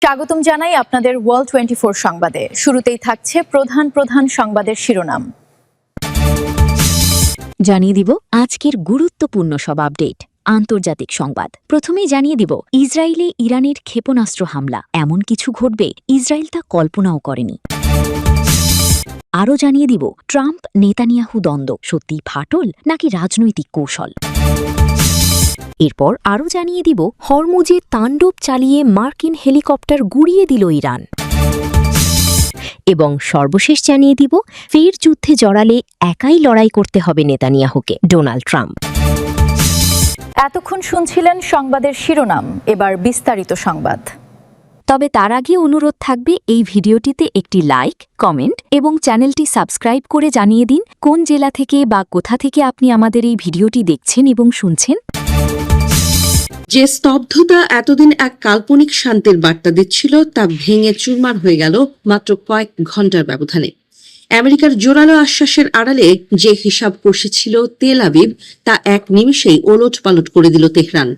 স্বাগতম জানাই আপনাদের ওয়ার্ল্ড 24 সংবাদে। শুরুতেই থাকছে প্রধান সংবাদের শিরোনাম। জানিয়ে দিব আজকের গুরুত্বপূর্ণ সব আপডেট। আন্তর্জাতিক সংবাদ প্রথমেই জানিয়ে দিব ইসরায়েলে ইরানের ক্ষেপণাস্ত্র হামলা, এমন কিছু ঘটবে ইসরায়েল তা কল্পনাও করেনি। আরও জানিয়ে দিব ট্রাম্প নেতানিয়াহু দ্বন্দ্ব সত্যি ফাটল নাকি রাজনৈতিক কৌশল। এরপর আরও জানিয়ে দিব হরমুজে তাণ্ডব চালিয়ে মার্কিন হেলিকপ্টার গুড়িয়ে দিল ইরান। এবং সর্বশেষ জানিয়ে দিব ফের যুদ্ধে জড়ালে একাই লড়াই করতে হবে নেতানিয়াহুকে, ডোনাল্ড ট্রাম্প। এতক্ষণ শুনছিলেন সংবাদের শিরোনাম, এবার বিস্তারিত সংবাদ। তবে তার আগে অনুরোধ থাকবে এই ভিডিওটিতে একটি লাইক, কমেন্ট এবং চ্যানেলটি সাবস্ক্রাইব করে জানিয়ে দিন কোন জেলা থেকে বা কোথা থেকে আপনি আমাদের এই ভিডিওটি দেখছেন এবং শুনছেন। যে স্তব্ধতা এতদিন এক কাল্পনিক শান্তির বার্তা দিচ্ছিল তা ভেঙে চুরমার হয়ে গেল মাত্র কয়েক ঘন্টার ব্যবধানে। আমেরিকার জোরালো আশ্বাসের আড়ালে যে হিসাব কষেছিল তেল আবিব, তা এক নিমিষেই ওলটপালট করে দিল তেহরান।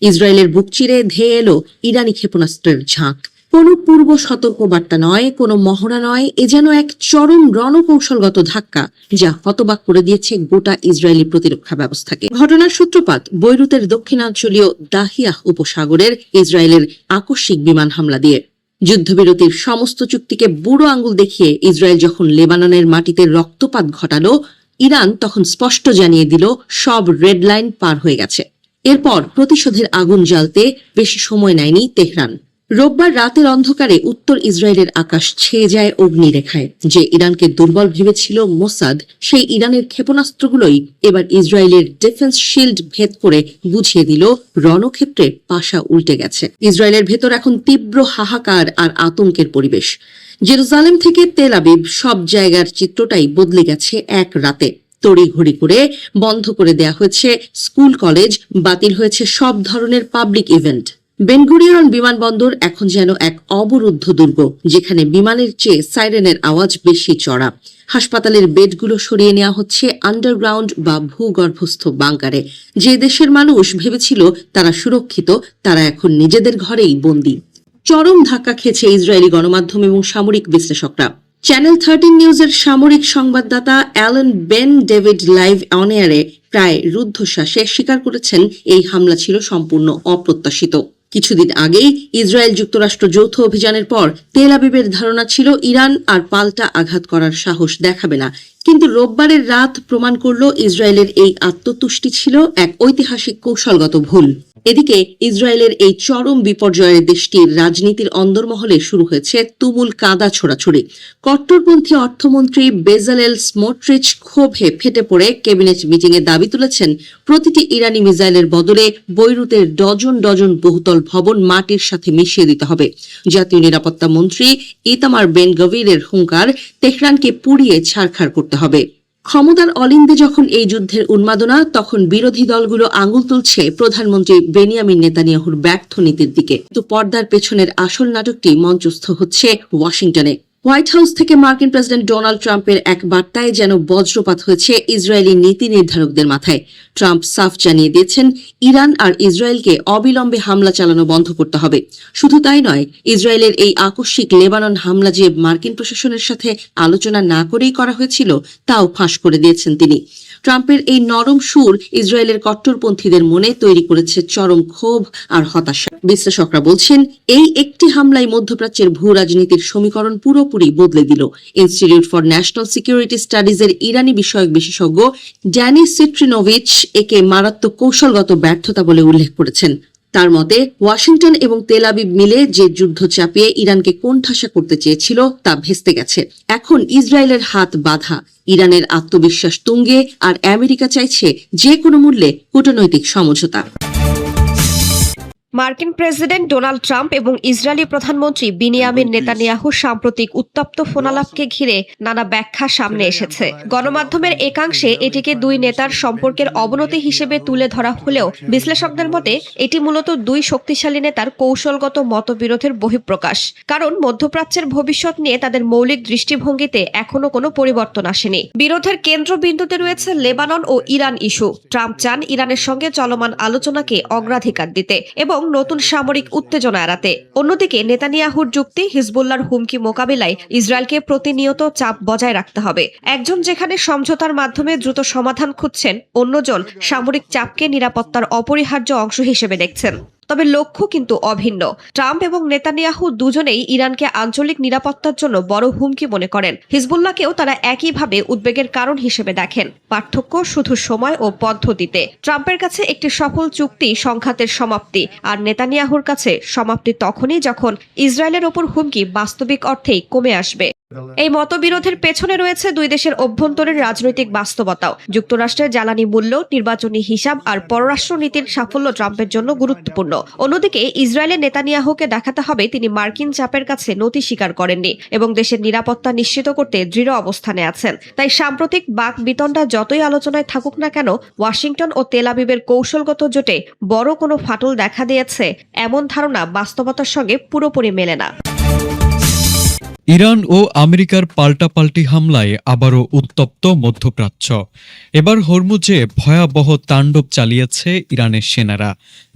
ইসরায়েলের বুক চিরে ধেয়ে এলো ইরানি ক্ষেপণাস্ত্রের ঝাঁক। কোনো পূর্ব সতর্ক বার্তা নয়, কোনো মহড়া নয়, এ যেন এক চরম রণকৌশলগত ধাক্কা যা হতবাক করে দিয়েছে গোটা ইসরায়েলি প্রতিরক্ষা ব্যবস্থাকে। ঘটনার সূত্রপাত বৈরুতের দক্ষিণাঞ্চলীয় দাহিয়াহ উপসাগরের ইসরায়েলের আকস্মিক বিমান হামলা দিয়ে। যুদ্ধবিরতির সমস্ত চুক্তিকে বুড়ো আঙ্গুল দেখিয়ে ইসরায়েল যখন লেবাননের মাটিতে রক্তপাত ঘটালো, ইরান তখন স্পষ্ট জানিয়ে দিল সব রেড লাইন পার হয়ে গেছে। এরপর প্রতিশোধের আগুন জ্বালতে বেশি সময় নেয়নি তেহরান। রোববার রাতের অন্ধকারে উত্তর ইসরায়েলের আকাশ ছেয়ে যায় অগ্নিরেখায়। যে ইরানকে দুর্বল ভেবেছিল মোসাদ, সেই ইরানের ক্ষেপণাস্ত্রগুলোই এবার ইসরায়েলের ডিফেন্স শিল্ড ভেদ করে বুঝিয়ে দিল রণক্ষেত্রে পাশা উল্টে গেছে। ইসরায়েলের ভেতর এখন তীব্র হাহাকার আর আতঙ্কের পরিবেশ। জেরুজালেম থেকে তেল আবিব, সব জায়গার চিত্রটাই বদলে গেছে এক রাতে। তড়িঘড়ি করে বন্ধ করে দেয়া হয়েছে স্কুল কলেজ, বাতিল হয়েছে সব ধরনের পাবলিক ইভেন্ট। বেনগুরিয়ন বিমানবন্দর এখন যেন এক অবরুদ্ধ দুর্গ, যেখানে বিমানের চেয়ে সাইরেনের আওয়াজ বেশি চড়া। হাসপাতালের বেডগুলো সরিয়ে নেওয়া হচ্ছে আন্ডারগ্রাউন্ড বা ভূগর্ভস্থ বাংকারে। যে দেশের মানুষ ভেবেছিল তারা সুরক্ষিত, তারা এখন নিজেদের ঘরেই বন্দী। চরম ধাক্কা খেয়েছে ইসরায়েলি গণমাধ্যম এবং সামরিক বিশ্লেষকরা। চ্যানেল 13 নিউজের সামরিক সংবাদদাতা Alon Ben David live on এয়ারে প্রায় রুদ্ধশ্বাসে স্বীকার করেছেন এই হামলা ছিল সম্পূর্ণ অপ্রত্যাশিত। কিছুদিন আগেই ইসরায়েল যুক্তরাষ্ট্র যৌথ অভিযানের পর তেল আবিবের ধারণা ছিল ইরান আর পাল্টা আঘাত করার সাহস দেখাবে না, কিন্তু রোববারের রাত প্রমাণ করল ইসরায়েলের এই আত্মতুষ্টি ছিল এক ঐতিহাসিক কৌশলগত ভুল। এদিকে ইসরায়েলের এই চরম বিপর্যয়ের দেশটির রাজনীতির অন্দরমহলে শুরু হয়েছে তুমুল কাদা ছোড়াছুড়ি। কট্টরপন্থী অর্থমন্ত্রী বেজালেল স্মোট্রিচ ক্ষোভে ফেটে পড়ে ক্যাবিনেট মিটিংয়ে দাবি তুলেছেন প্রতিটি ইরানি মিসাইলের বদলে বৈরুতের ডজন ডজন বহুতল ভবন মাটির সাথে মিশিয়ে দিতে হবে। জাতীয় নিরাপত্তা মন্ত্রী ইতামার বেন গভিরের হুঙ্কার, তেহরানকে পুড়িয়ে ছারখার করতে হবে। ক্ষমতার অলিন্দে যখন এই যুদ্ধের উন্মাদনা, তখন বিরোধী দলগুলো আঙুল তুলছে প্রধানমন্ত্রী বেনিয়ামিন নেতানিয়াহুর ব্যর্থ নীতির দিকে। কিন্তু পর্দার পেছনের আসল নাটকটি মঞ্চস্থ হচ্ছে ওয়াশিংটনে। হোয়াইট হাউস থেকে মার্কিন প্রেসিডেন্ট ডোনাল্ড ট্রাম্পের এক বার্তায় যেন বজ্রপাত হয়েছে ইসরায়েলি নীতি নির্ধারকদের মাথায়। ট্রাম্প সাফ জানিয়ে দিয়েছেন ইরান আর ইসরায়েলকে অবিলম্বে হামলা চালানো বন্ধ করতে হবে। শুধু তাই নয়, ইসরায়েলের এই আকস্মিক লেবানন হামলা যে মার্কিন প্রশাসনের সাথে আলোচনা না করেই করা হয়েছিল তাও ফাঁস করে দিয়েছেন তিনি। ট্রাম্পের এই নরম সুর ইসরায়েলের কট্টরপন্থীদের মনে তৈরি করেছে চরম ক্ষোভ আর হতাশা। বিশ্লেষকরা বলছেন এই একটি হামলাই মধ্যপ্রাচ্যের ভূ রাজনীতির সমীকরণ পুরোপুরি বদলে দিল। ইনস্টিটিউট ফর ন্যাশনাল সিকিউরিটি স্টাডিজের ইরানি বিষয়ক বিশেষজ্ঞ ড্যানি সিট্রিনোভিচ একে মারাত্মক কৌশলগত ব্যর্থতা বলে উল্লেখ করেছেন। তার মতে ওয়াশিংটন এবং তেল আবিব মিলে যে যুদ্ধ চাপিয়ে ইরানকে কোণঠাসা করতে চেয়েছিল তা ভেস্তে গেছে। এখন ইসরায়েলের হাত বাঁধা, ইরানের আত্মবিশ্বাস তুঙ্গে, আর আমেরিকা চাইছে যে কোনো মূল্যে কূটনৈতিক সমঝোতা। মার্কিন প্রেসিডেন্ট ডোনাল্ড ট্রাম্প এবং ইসরায়েলি প্রধানমন্ত্রী বিনিয়ামিন নেতানিয়াহুর সাম্প্রতিক উত্তপ্ত ফোনালাপকে ঘিরে নানা ব্যাখ্যা সামনে এসেছে। গণমাধ্যমের একাংশে এটিকে দুই নেতার সম্পর্কের অবনতি হিসেবে তুলে ধরা হলেও বিশ্লেষকদের মতে এটি মূলত দুই শক্তিশালী নেতার কৌশলগত মতবিরোধের বহিঃপ্রকাশ। কারণ মধ্যপ্রাচ্যের ভবিষ্যৎ নিয়ে তাদের মৌলিক দৃষ্টিভঙ্গিতে এখনো কোনো পরিবর্তন আসেনি। বিরোধের কেন্দ্রবিন্দুতে রয়েছে লেবানন ও ইরান ইস্যু। ট্রাম্প চান ইরানের সঙ্গে চলমান আলোচনাকে অগ্রাধিকার দিতে এবং নতুন সামরিক উত্তেজনা এড়াতে। অন্যদিকে নেতানিয়াহুর যুক্তি, হিজবুল্লাহর হুমকি মোকাবিলায় ইসরায়েলকে প্রতিনিয়ত চাপ বজায় রাখতে হবে। একজন যেখানে সমঝোতার মাধ্যমে দ্রুত সমাধান খুঁজছেন, অন্যজন সামরিক চাপকে নিরাপত্তার অপরিহার্য অংশ হিসেবে দেখছেন। তবে লক্ষ্য কিন্তু অভিন্ন। ট্রাম্প এবং নেতানিয়াহু দুজনেই ইরানকে আঞ্চলিক নিরাপত্তার জন্য বড় হুমকি মনে করেন। হিজবুল্লাহকেও তারা একইভাবে উদ্বেগের কারণ হিসেবে দেখেন। পার্থক্য শুধু সময় ও পদ্ধতিতে। ট্রাম্পের কাছে একটি সফল চুক্তি সংঘাতের সমাপ্তি, আর নেতানিয়াহুর কাছে সমাপ্তি তখনই যখন ইসরায়েলের ওপর হুমকি বাস্তবিক অর্থেই কমে আসবে। এই মতবিরোধের পেছনে রয়েছে দুই দেশের অভ্যন্তরীণ রাজনৈতিক বাস্তবতাও। যুক্তরাষ্ট্রের জ্বালানি মূল্য, নির্বাচনী হিসাব আর পররাষ্ট্রনীতির সাফল্য ট্রাম্পের জন্য গুরুত্বপূর্ণ। অন্যদিকে ইসরায়েলের নেতানিয়াহুকে দেখাতে হবে তিনি মার্কিন চাপের কাছে নতি স্বীকার করেননি এবং দেশের নিরাপত্তা নিশ্চিত করতে দৃঢ় অবস্থানে আছেন। তাই সাম্প্রতিক বাক বিতণ্ডা যতই আলোচনায় থাকুক না কেন, ওয়াশিংটন ও তেল আবিবের কৌশলগত জোটে বড় কোনো ফাটল দেখা দিয়েছে এমন ধারণা বাস্তবতার সঙ্গে পুরোপুরি মেলে না। ইরান ও আমেরিকার পাল্টাপাল্টি হামলায় আবারও উত্তপ্ত মধ্যপ্রাচ্য। এবার হরমুজে ভয়াবহ তাণ্ডব চালিয়েছে ইরানের সেনারা।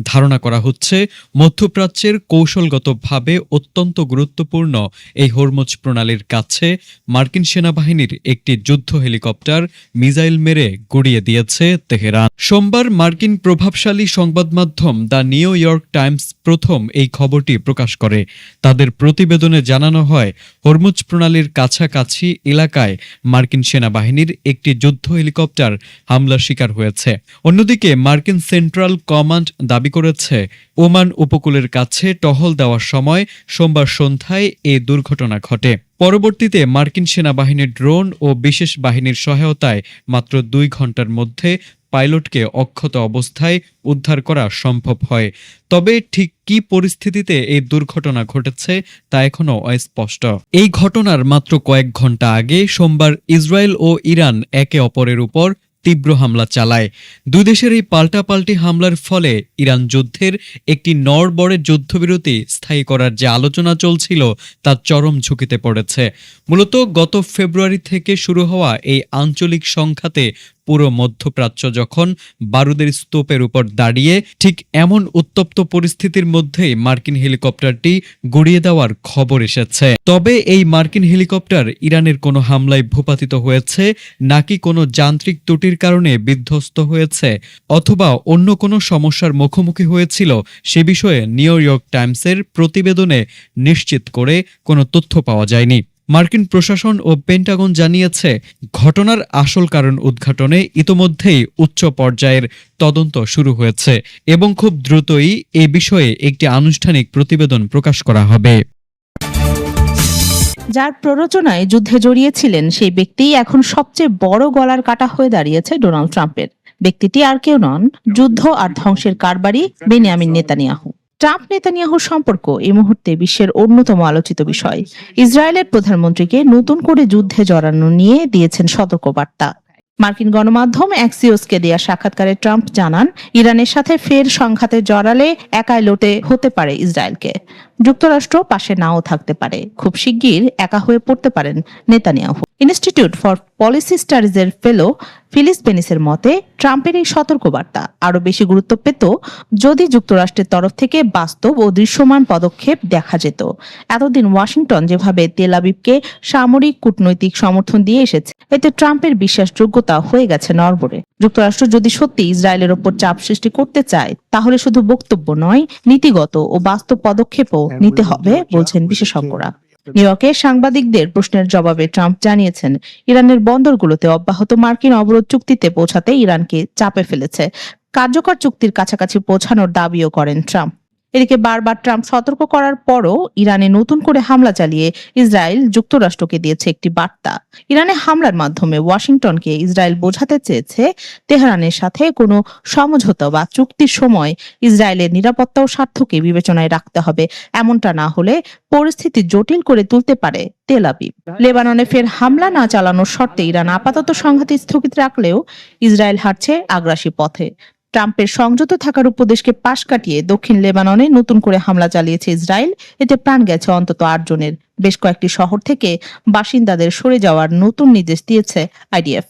ধারণা করা হচ্ছে মধ্যপ্রাচ্যের কৌশলগতভাবে অত্যন্ত গুরুত্বপূর্ণ এই হরমুজ প্রণালীর কাছে মার্কিন সেনাবাহিনীর একটি যুদ্ধ হেলিকপ্টার মিসাইল মেরে গুড়িয়ে দিয়েছে তেহরান। সোমবার মার্কিন প্রভাবশালী সংবাদ মাধ্যম দ্য নিউ ইয়র্ক টাইমস প্রথম এই খবরটি প্রকাশ করে। তাদের প্রতিবেদনে জানানো হয়, হরমুজ প্রণালীর কাছাকাছি এলাকায় মার্কিন সেনাবাহিনীর একটি যুদ্ধ হেলিকপ্টার হামলার শিকার হয়েছে। অন্যদিকে মার্কিন সেন্ট্রাল কমান্ড দাবি করেছে, ওমান উপকূলের কাছে টহল দেওয়ার সময় সোমবার সন্ধ্যায় এ দুর্ঘটনা ঘটে। পরবর্তীতে মার্কিন সেনাবাহিনীর ড্রোন ও বিশেষ বাহিনীর সহায়তায় মাত্র 2 ঘন্টার মধ্যে পাইলটকে অক্ষত অবস্থায় উদ্ধার করা সম্ভব হয়। তবে ঠিক কী পরিস্থিতিতে এই দুর্ঘটনা ঘটেছে তা এখনও অস্পষ্ট। এই ঘটনার মাত্র কয়েক ঘন্টা আগে সোমবার ইসরায়েল ও ইরান একে অপরের উপর তীব্র হামলা চালায়। দুই দেশের এই পাল্টাপাল্টি হামলার ফলে ইরান যুদ্ধের একটি নড়বড়ে যুদ্ধবিরতি স্থায়ী করার যে আলোচনা চলছিল তা চরম ঝুঁকিতে পড়েছে। মূলত গত ফেব্রুয়ারি থেকে শুরু হওয়া এই আঞ্চলিক সংঘাতে পুরো মধ্যপ্রাচ্য যখন বারুদের স্তূপের উপর দাঁড়িয়ে, ঠিক এমন উত্তপ্ত পরিস্থিতির মধ্যেই মার্কিন হেলিকপ্টারটি গুড়িয়ে দেওয়ার খবর এসেছে। তবে এই মার্কিন হেলিকপ্টার ইরানের কোনো হামলায় ভূপাতিত হয়েছে নাকি কোনো যান্ত্রিক ত্রুটির কারণে বিধ্বস্ত হয়েছে অথবা অন্য কোনো সমস্যার মুখোমুখি হয়েছিল, সে বিষয়ে নিউ ইয়র্ক টাইমসের প্রতিবেদনে নিশ্চিত করে কোনো তথ্য পাওয়া যায়নি। মার্কিন প্রশাসন ও পেন্টাগন জানিয়েছে, ঘটনার আসল কারণ উদ্ঘাটনে ইতোমধ্যেই উচ্চ পর্যায়ের তদন্ত শুরু হয়েছে এবং খুব দ্রুতই এ বিষয়ে একটি আনুষ্ঠানিক প্রতিবেদন প্রকাশ করা হবে। যার প্ররোচনায় যুদ্ধে জড়িয়েছিলেন সেই ব্যক্তিই এখন সবচেয়ে বড় গলার কাটা হয়ে দাঁড়িয়েছে ডোনাল্ড ট্রাম্পের। ব্যক্তিটি আর কেউ নন, যুদ্ধ আর ধ্বংসের কারবারি বেনিয়ামিন নেতানিয়াহু। ট্রাম্প নেতানিয়াহুর সম্পর্ক এই মুহূর্তে বিশ্বের অন্যতম আলোচিত বিষয়। ইসরায়েলের প্রধানমন্ত্রীকে নতুন করে যুদ্ধে জড়ানো নিয়ে দিয়েছেন সতর্কবার্তা। মার্কিন গণমাধ্যম অ্যাক্সিওসকে দেয়া সাক্ষাৎকারে ট্রাম্প জানান, ইরানের সাথে ফের সংঘাতে জড়ালে একাই লড়তে হতে পারে ইসরায়েলকে। যুক্তরাষ্ট্র পাশে নাও থাকতে পারে। খুব শিগগির একা হয়ে পড়তে পারেন নেতানিয়াহু। ইনস্টিটিউট ফর পলিসি স্টাডিজের ফেলো ফিলিস বেনিসের মতে, ট্রাম্পের এই সতর্কবার্তা আরো বেশি গুরুত্ব পেত যদি যুক্তরাষ্ট্রের তরফ থেকে বাস্তব ও দৃশ্যমান পদক্ষেপ দেখা যেত। এতদিন ওয়াশিংটন যেভাবে তেল আবিবকে সামরিক কূটনৈতিক সমর্থন দিয়ে এসেছে, এতে ট্রাম্পের বিশ্বাসযোগ্যতা হয়ে গেছে নড়বড়ে। যুক্তরাষ্ট্র যদি সত্যি ইসরায়েলের ওপর চাপ সৃষ্টি করতে চায়, তাহলে শুধু বক্তব্য নয়, নীতিগত ও বাস্তব পদক্ষেপও নিতে হবে বলছেন বিশেষজ্ঞরা। নিউ ইয়র্কে সাংবাদিকদের প্রশ্নের জবাবে ট্রাম্প জানিয়েছেন, ইরানের বন্দরগুলোতে অব্যাহত মার্কিন অবরোধ চুক্তিতে পৌঁছাতে ইরানকে চাপে ফেলেছে। কার্যকর চুক্তির কাছাকাছি পৌঁছানোর দাবিও করেন ট্রাম্প। এদিকে বারবার ট্রাম্প সতর্ক করার পরও ইরানে নতুন করে হামলা চালিয়ে ইসরায়েল যুক্তরাষ্ট্রকে দিয়েছে একটি বার্তা। ইরানে হামলার মাধ্যমে ওয়াশিংটনকে ইসরায়েল বোঝাতে চেয়েছে, তেহরানের সাথে কোনো সমঝোতা বা চুক্তির সময় ইসরায়েলের নিরাপত্তা ও স্বার্থকে বিবেচনায় রাখতে হবে। এমনটা না হলে পরিস্থিতি জটিল করে তুলতে পারে তেল আবিব। লেবাননে ফের হামলা না চালানোর শর্তে ইরান আপাতত সংঘাত স্থগিত রাখলেও ইসরায়েল হাঁটছে আগ্রাসী পথে। ট্রাম্পের সংযত থাকার উপদেশকে পাশ কাটিয়ে দক্ষিণ লেবাননে নতুন করে হামলা চালিয়েছে ইসরায়েল। এতে প্রাণ গেছে অন্তত 8 জনের। বেশ কয়েকটি শহর থেকে বাসিন্দাদের সরে যাওয়ার নতুন নির্দেশ দিয়েছে আইডিএফ।